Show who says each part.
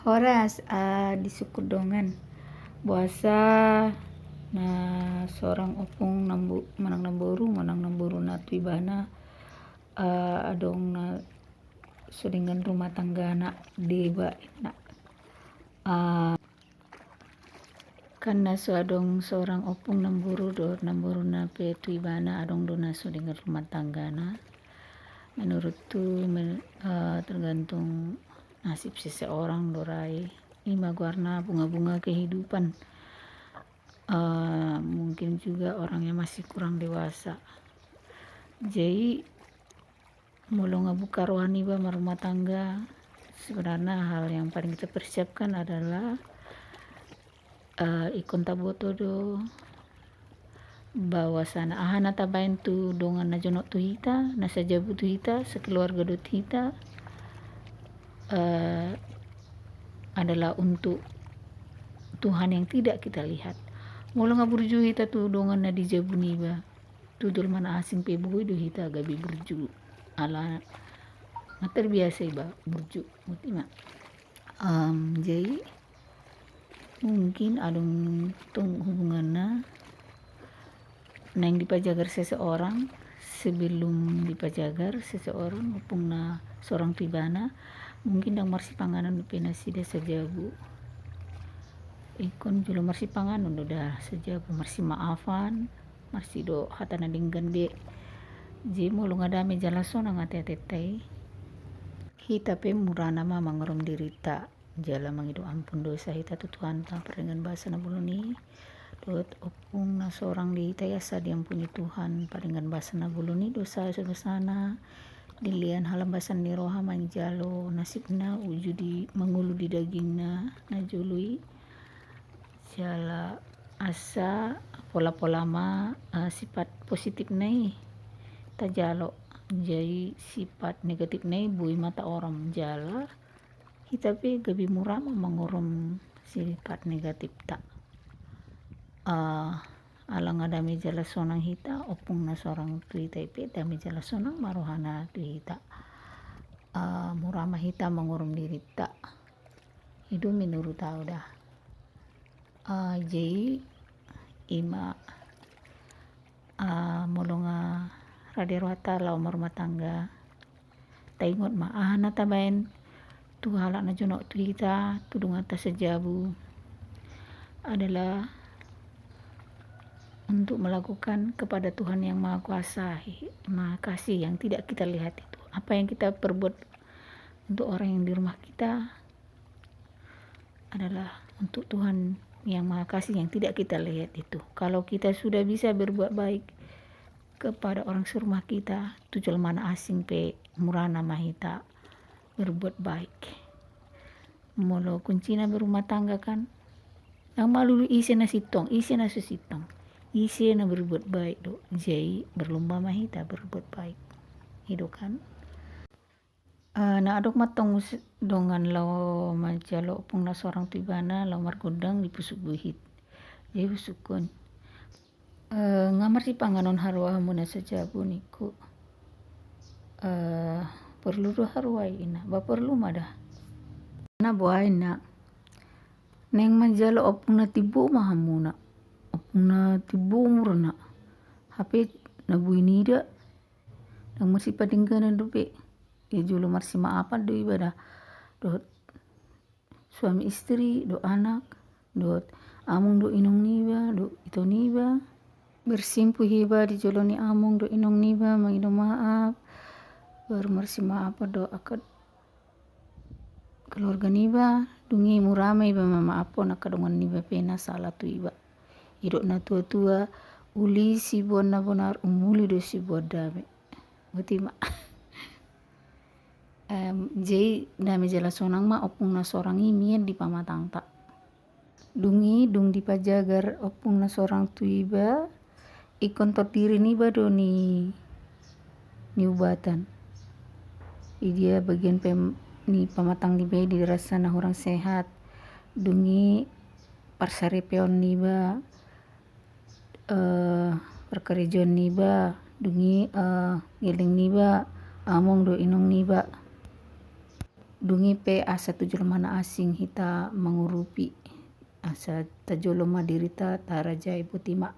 Speaker 1: Horas di Sukudongan buasa na seorang opung manang namburu na tuibana adong na sulingan rumah tangga na deba na karena adong seorang opung namburu na pe tuibana adong do na sulingan rumah tangga na menurut tu tergantung nasib seseorang dorai lima warna bunga-bunga kehidupan. Mungkin juga orang yang masih kurang dewasa. Jadi mulai ngebuka rohani rumah tangga, sebenarnya hal yang paling kita persiapkan adalah ikon taboto do bahwa sana ahana tabain tu dongan na jonok tu hita na sajabu tu hita sekeluarga do hita adalah untuk Tuhan yang tidak kita lihat. Mula ngaburju hita tu dongan na dijabu niba tudul mana asing pe buhui do hita gabi burju ala na terbiasa iba burju mutima. Jadi mungkin adong tung hubunganna nang dipajagar seseorang sebelum dipajagar seseorang opung na seorang tibana mungkin dang marsi panganan pena sida sajabu ikon julo marsi panganan do dah sajabu marsi maafan marsi do hatana dinggan be je molo ngadame jalasona ngate-tetai hita pe murana ma mangorom dirita jala mangido ampun dosa hita tu Tuhan ta dengan bahasa na buluni dot opung na seorang di hita yasa diampuni Tuhan dengan bahasa na buluni dosa sana dilian halambasan ni roha mangjalo nasibna uju di mangulu di dagingna na jului jala asa pola-pola ma sifat positif nai tajalo jadi sifat negatif nai bui mata orang jala kita pe gabi murah mangorom sifat negatif tak alang adami jala sonang hita opung na seorang tu hita ipe dami jala sonang marohana tu hita murama hita mangorom diri tak hidup menurut tahu dah jadi ima molonga raderwata lau rumah tangga taingot ma ahana tabain tu halak na jonok tu hita tudung atas sejabu adalah untuk melakukan kepada Tuhan yang Maha Kuasa, Maha Kasih yang tidak kita lihat itu. Apa yang kita perbuat untuk orang yang di rumah kita adalah untuk Tuhan yang Maha Kasih yang tidak kita lihat itu. Kalau kita sudah bisa berbuat baik kepada orang serumah kita, tujuan mana asing pe murana mahita berbuat baik. Molo kuncina berumah tangga kan, yang malu isi na sitong, isi na susitong. Isi na berbuat baik do jadi berlomba mahita berbuat baik hidup kan na adok matong dongan lau majalo opung na seorang tibana lau margodang di pusuk buhit jadi pusukun ngamar si panganon harwa muna sajabu niku perlu do harwai ina ba perlu madah na buai na neng majalo opung na tibu mahamuna na tibu murna HP na buinida nang marsi padingganan dope julo marsi maapan do ibadah dot suami istri do anak dot amung do inong niba do ito niba bersimpu hiba di joloni amung do inong niba mangido maaf baru marsi maaf do akad keluarga niba dungi murama iba maapon akadongan niba pena salah tu iba hidup na tua-tua uli si buat na benar umuli do si buat dame mutima jadi dame jala sonang ma opung na seorang imien di pamatang tak dung di pajagar opung na seorang tuiba ikon terdiri niba do ni ubatan dia bagian ni pamatang niba di rasa na orang sehat dungi parsarepeon niba perkerjaan niba dungi ngeling niba among do inong niba dungi pe asa tujuh mana asing hita mangurupi asa tajolo dirita taraja ibu tima